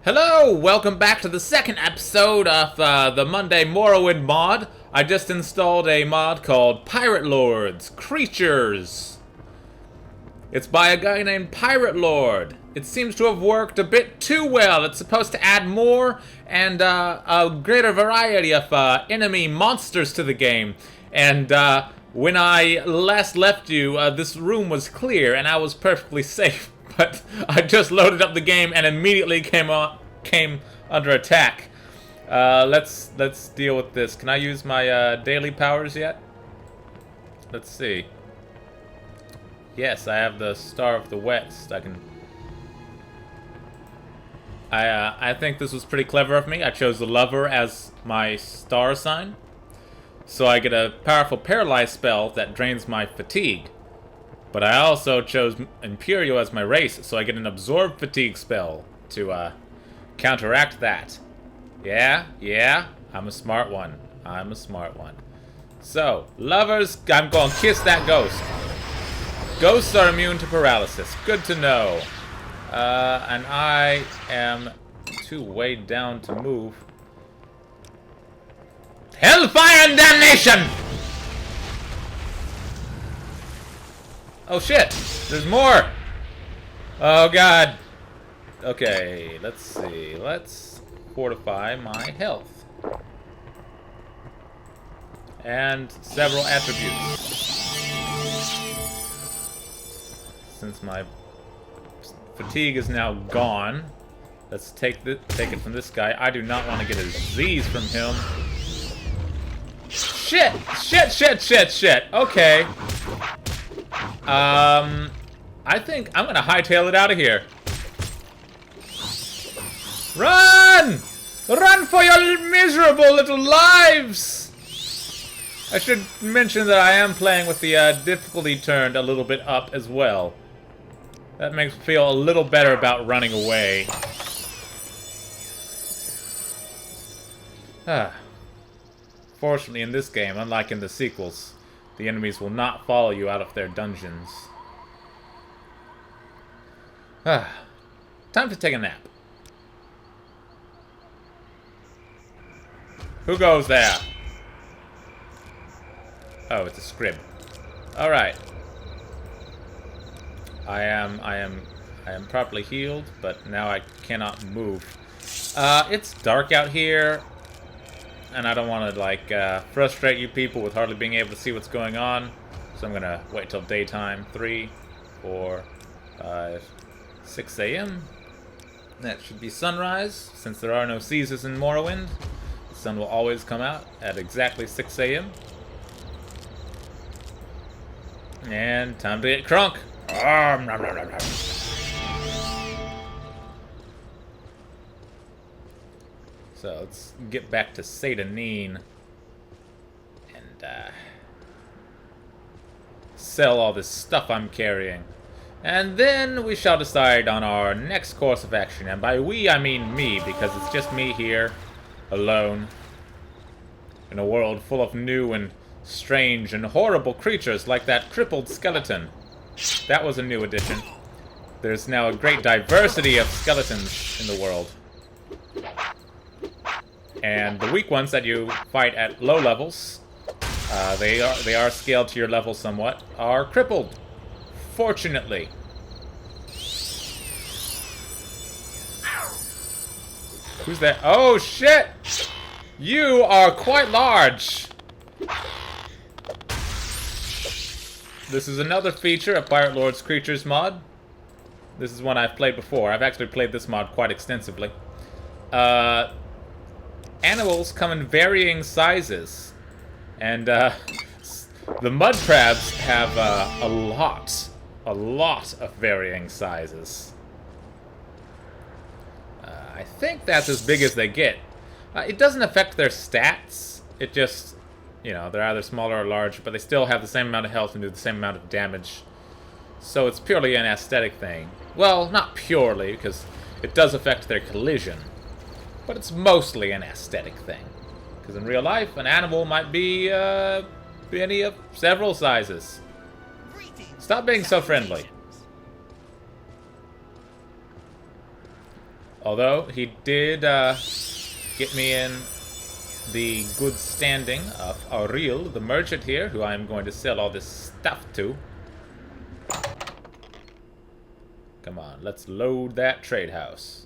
Hello! Welcome back to the second episode of the Monday Morrowind mod. I just installed a mod called Piratelord's Creatures. It's by a guy named Piratelord. It seems to have worked a bit too well. It's supposed to add more and a greater variety of enemy monsters to the game. And when I last left you, this room was clear and I was perfectly safe. But I just loaded up the game and immediately came under attack. Let's deal with this. Can I use my daily powers yet? Let's see. Yes, I have the Star of the West. I think this was pretty clever of me. I chose the Lover as my star sign, so I get a powerful paralyze spell that drains my fatigue. But I also chose Imperial as my race, so I get an absorb fatigue spell to counteract that. Yeah, I'm a smart one. So, lovers, I'm gonna kiss that ghost. Ghosts are immune to paralysis. Good to know. And I am too weighed down to move. Hellfire and damnation! Oh shit! There's more! Oh god. Okay, let's see. Let's fortify my health. And several attributes. Since my fatigue is now gone, let's take it from this guy. I do not want to get a disease from him. Shit! Okay. I think I'm gonna hightail it out of here. Run! Run for your miserable little lives! I should mention that I am playing with the difficulty turned a little bit up as well. That makes me feel a little better about running away. Fortunately, in this game, unlike in the sequels, the enemies will not follow you out of their dungeons. Time to take a nap. Who goes there? Oh, it's a scrib. Alright. I am properly healed, but now I cannot move. It's dark out here, and I don't want to, like, frustrate you people with hardly being able to see what's going on. So I'm gonna wait till daytime. 3, 4, 5, 6 a.m. That should be sunrise, since there are no seasons in Morrowind. The sun will always come out at exactly 6 a.m. And time to get crunk. So let's get back to Satanine and sell all this stuff I'm carrying. And then we shall decide on our next course of action. And by we, I mean me, because it's just me here, alone, in a world full of new and strange and horrible creatures like that crippled skeleton. That was a new addition. There's now a great diversity of skeletons in the world. And the weak ones that you fight at low levels, they are scaled to your level somewhat, are crippled. Fortunately. Who's that? Oh shit! You are quite large! This is another feature of Piratelord's Creatures mod. This is one I've played before. I've actually played this mod quite extensively. Animals come in varying sizes. And the mud crabs have a lot of varying sizes. I think that's as big as they get. It doesn't affect their stats. It just, you know, they're either smaller or larger, but they still have the same amount of health and do the same amount of damage. So it's purely an aesthetic thing. Well, not purely, because it does affect their collision. But it's mostly an aesthetic thing. Because in real life, an animal might be any of several sizes. Stop being so friendly. Although, he did get me in the good standing of Ariel, the merchant here, who I am going to sell all this stuff to. Come on, let's load that trade house.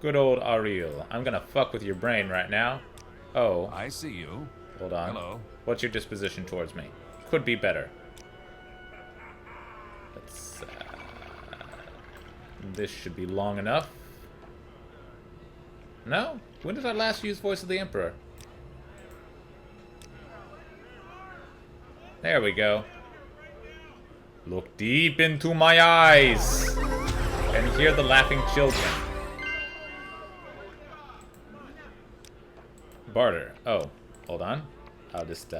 Good old Ariel. I'm gonna fuck with your brain right now. Oh. I see you. Hold on. Hello. What's your disposition towards me? Could be better. Let's, this should be long enough. No? When did I last use Voice of the Emperor? There we go. Look deep into my eyes and hear the laughing children. Barter. Oh, hold on. I'll just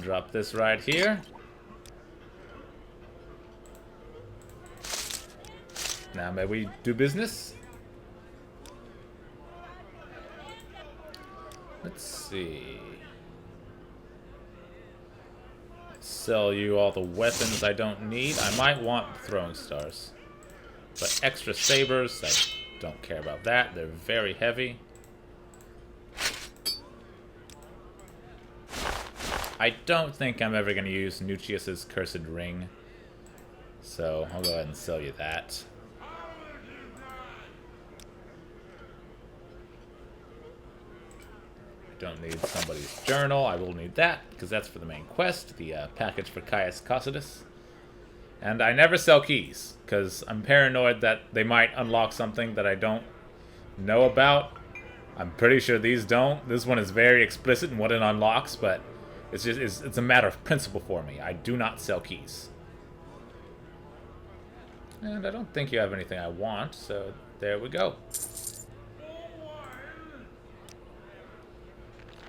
drop this right here. Now may we do business? Let's see. Sell you all the weapons I don't need. I might want throwing stars. But extra sabers, I don't care about that. They're very heavy. I don't think I'm ever going to use Nucius's Cursed Ring. So I'll go ahead and sell you that. Don't need somebody's journal. I will need that, because that's for the main quest, the package for Caius Cossidus. And I never sell keys, because I'm paranoid that they might unlock something that I don't know about. I'm pretty sure these don't. This one is very explicit in what it unlocks, but it's just it's a matter of principle for me. I do not sell keys. And I don't think you have anything I want, so there we go.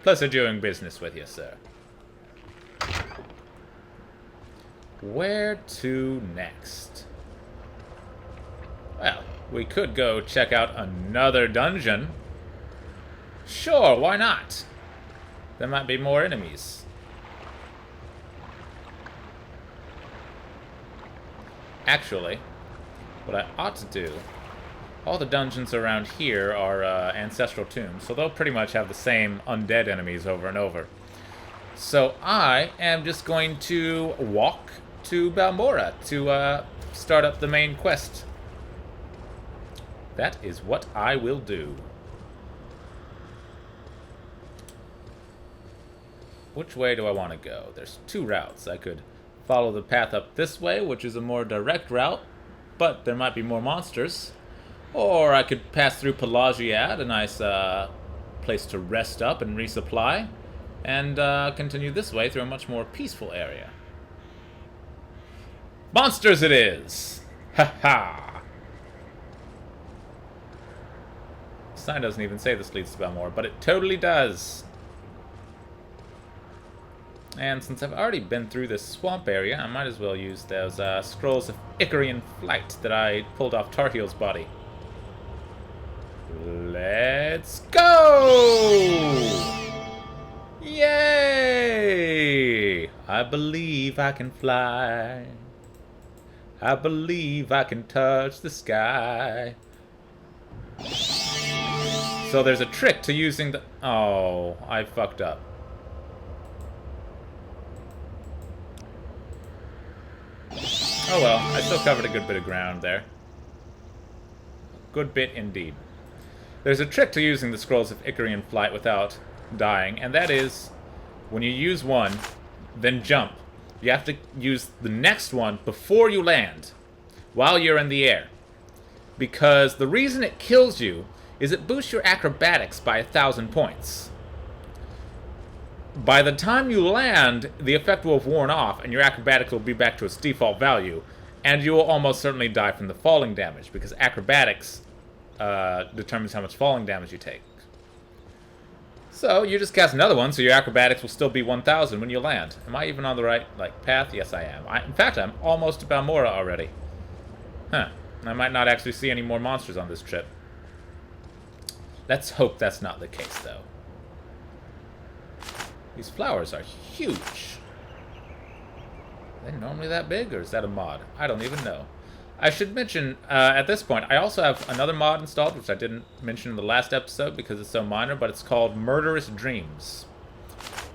Pleasure doing business with you, sir. Where to next? Well, we could go check out another dungeon. Sure, why not? There might be more enemies. Actually, what I ought to do... All the dungeons around here are ancestral tombs, so they'll pretty much have the same undead enemies over and over. So I am just going to walk to Balmora to start up the main quest. That is what I will do. Which way do I want to go? There's two routes. I could follow the path up this way, which is a more direct route, but there might be more monsters. Or I could pass through Pelagiad, a nice place to rest up and resupply, and continue this way through a much more peaceful area. Monsters it is! Ha ha! The sign doesn't even say this leads to Balmora, but it totally does. And since I've already been through this swamp area, I might as well use those scrolls of Icarian flight that I pulled off Tarheel's body. Let's go! Yay! I believe I can fly. I believe I can touch the sky. So there's a trick to using the... Oh, I fucked up. Oh well, I still covered a good bit of ground there. Good bit indeed. There's a trick to using the Scrolls of Icarian Flight without dying, and that is, when you use one, then jump. You have to use the next one before you land, while you're in the air. Because the reason it kills you is it boosts your acrobatics by 1,000 points. By the time you land, the effect will have worn off, and your acrobatics will be back to its default value, and you will almost certainly die from the falling damage, because acrobatics determines how much falling damage you take. So you just cast another one, so your acrobatics will still be 1,000 when you land. Am I even on the right path? Yes, I am. In fact, I'm almost to Balmora already. Huh. I might not actually see any more monsters on this trip. Let's hope that's not the case, though. These flowers are huge. They're normally that big, or is that a mod? I don't even know. I should mention, at this point, I also have another mod installed, which I didn't mention in the last episode because it's so minor, but it's called Murderous Dreams.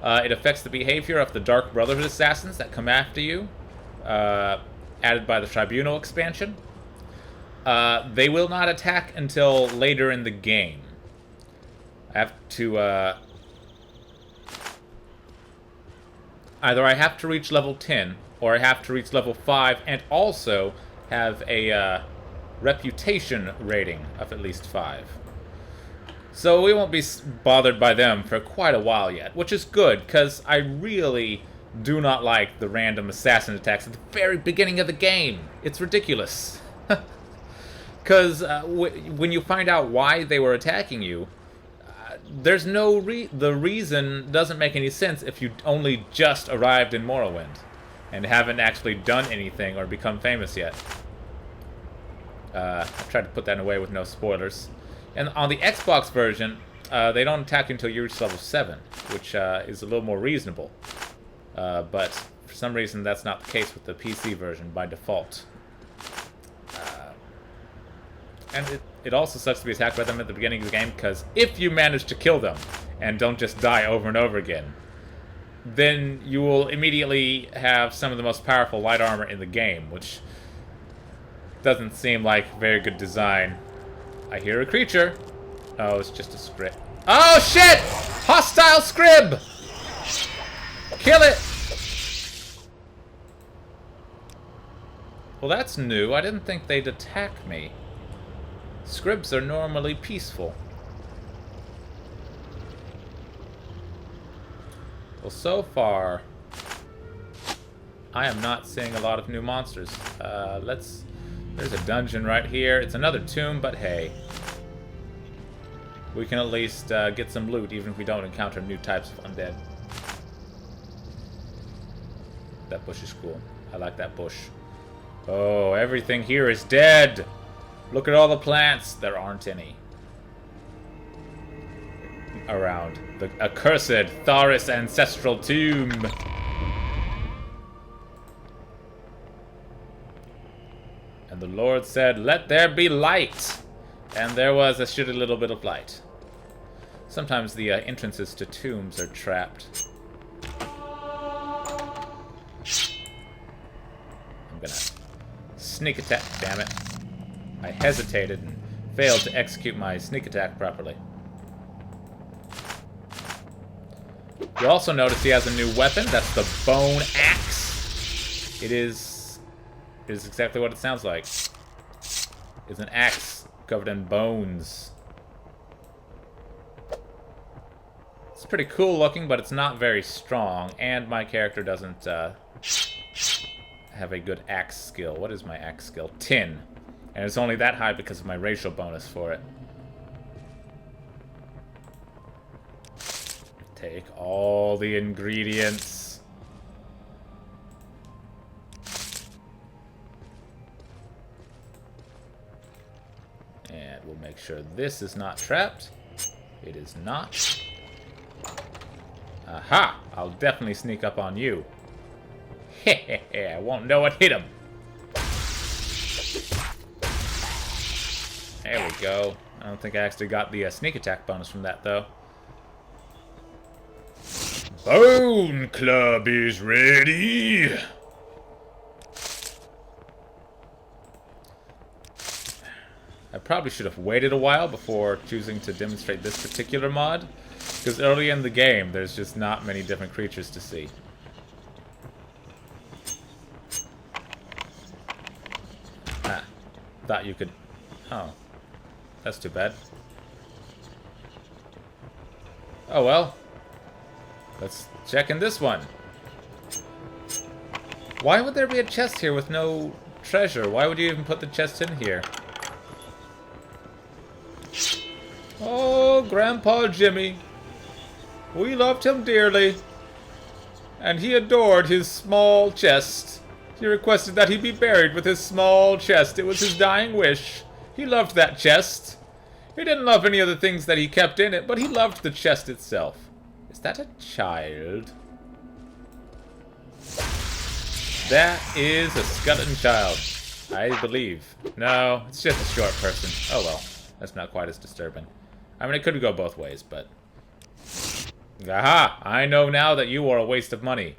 It affects the behavior of the Dark Brotherhood assassins that come after you, added by the Tribunal expansion. They will not attack until later in the game. I have to, either I have to reach level 10, or I have to reach level 5, and also have a reputation rating of at least 5. So we won't be bothered by them for quite a while yet, which is good, because I really do not like the random assassin attacks at the very beginning of the game. It's ridiculous. Because when you find out why they were attacking you, there's no the reason doesn't make any sense if you only just arrived in Morrowind and haven't actually done anything or become famous yet. I tried to put that away with no spoilers. And on the Xbox version, they don't attack you until you reach level 7, which is a little more reasonable. But for some reason, that's not the case with the PC version by default. And it also sucks to be attacked by them at the beginning of the game, because if you manage to kill them and don't just die over and over again, then you will immediately have some of the most powerful light armor in the game, which doesn't seem like very good design. I hear a creature. Oh, it's just a scrib. Oh, shit! Hostile scrib! Kill it! Well, that's new. I didn't think they'd attack me. Scribs are normally peaceful. Well, so far, I am not seeing a lot of new monsters. There's a dungeon right here. It's another tomb, but hey. We can at least get some loot, even if we don't encounter new types of undead. That bush is cool. I like that bush. Oh, everything here is dead! Look at all the plants. There aren't any around the accursed Tharis ancestral tomb. And the Lord said, "Let there be light." And there was a shitty little bit of light. Sometimes the entrances to tombs are trapped. I'm gonna sneak attack, damn it. I hesitated and failed to execute my sneak attack properly. You also notice he has a new weapon. That's the bone axe. It is exactly what it sounds like. It's an axe covered in bones. It's pretty cool looking, but it's not very strong. And my character doesn't have a good axe skill. What is my axe skill? 10. And it's only that high because of my racial bonus for it. Take all the ingredients. And we'll make sure this is not trapped. It is not. Aha! I'll definitely sneak up on you. Hehehe, I won't know what hit him. There we go. I don't think I actually got the sneak attack bonus from that, though. Bone Club is ready! I probably should have waited a while before choosing to demonstrate this particular mod, because early in the game, there's just not many different creatures to see. Ah, thought you could... Oh. That's too bad. Oh well. Let's check in this one. Why would there be a chest here with no treasure? Why would you even put the chest in here? Oh, Grandpa Jimmy. We loved him dearly. And he adored his small chest. He requested that he be buried with his small chest. It was his dying wish. He loved that chest. He didn't love any of the things that he kept in it, but he loved the chest itself. Is that a child? That is a skeleton child, I believe. No, it's just a short person. Oh well, that's not quite as disturbing. I mean, it could go both ways, but... Aha! I know now that you are a waste of money.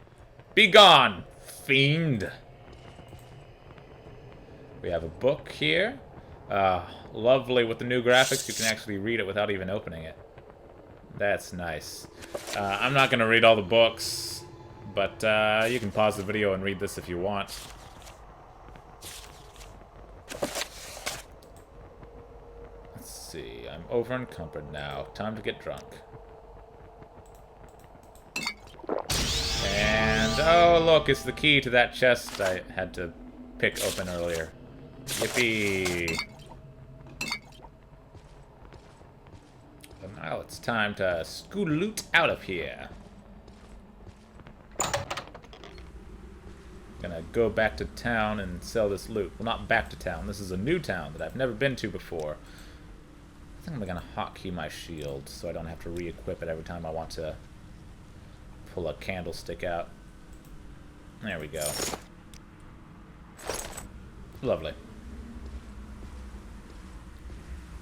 Be gone, fiend! We have a book here. Lovely with the new graphics. You can actually read it without even opening it. That's nice. I'm not going to read all the books, but you can pause the video and read this if you want. Let's see. I'm over encumbered now. Time to get drunk. And, oh look, it's the key to that chest I had to pick open earlier. Yippee! So now it's time to scoot out of here. Gonna go back to town and sell this loot. Well, not back to town. This is a new town that I've never been to before. I think I'm gonna hotkey my shield so I don't have to re-equip it every time I want to pull a candlestick out. There we go. Lovely.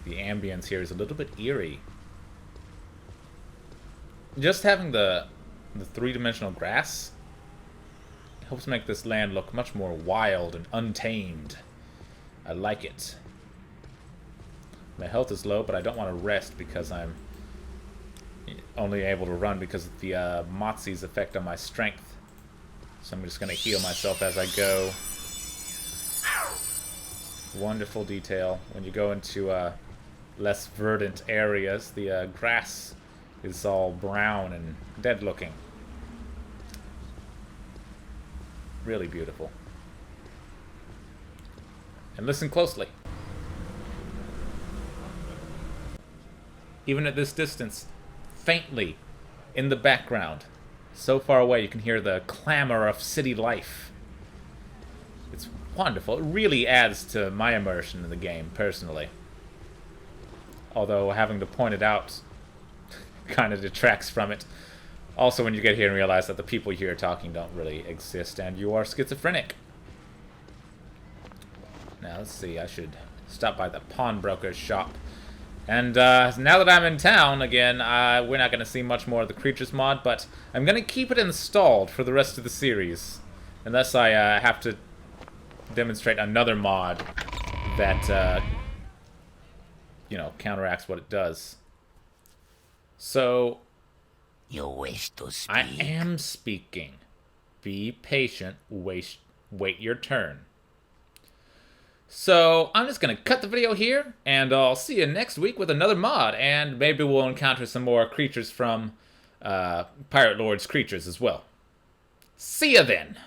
The ambience here is a little bit eerie. Just having the three-dimensional grass helps make this land look much more wild and untamed. I like it. My health is low, but I don't want to rest because I'm only able to run because of the Motzi's effect on my strength. So I'm just going to heal myself as I go. Wonderful detail. When you go into less verdant areas, the grass is all brown and dead looking. Really beautiful. And listen closely. Even at this distance, faintly in the background, so far away you can hear the clamor of city life. It's wonderful. It really adds to my immersion in the game, personally. Although having to point it out kind of detracts from it. Also, when you get here and realize that the people here talking don't really exist and you are schizophrenic. Now, let's see. I should stop by the pawnbroker's shop. And now that I'm in town, again, we're not going to see much more of the Creatures mod, but I'm going to keep it installed for the rest of the series. Unless I have to demonstrate another mod that, you know, counteracts what it does. So... You wish to speak? I am speaking. Be patient. Wait your turn. So, I'm just going to cut the video here, and I'll see you next week with another mod, and maybe we'll encounter some more creatures from Piratelord's Creatures as well. See ya then!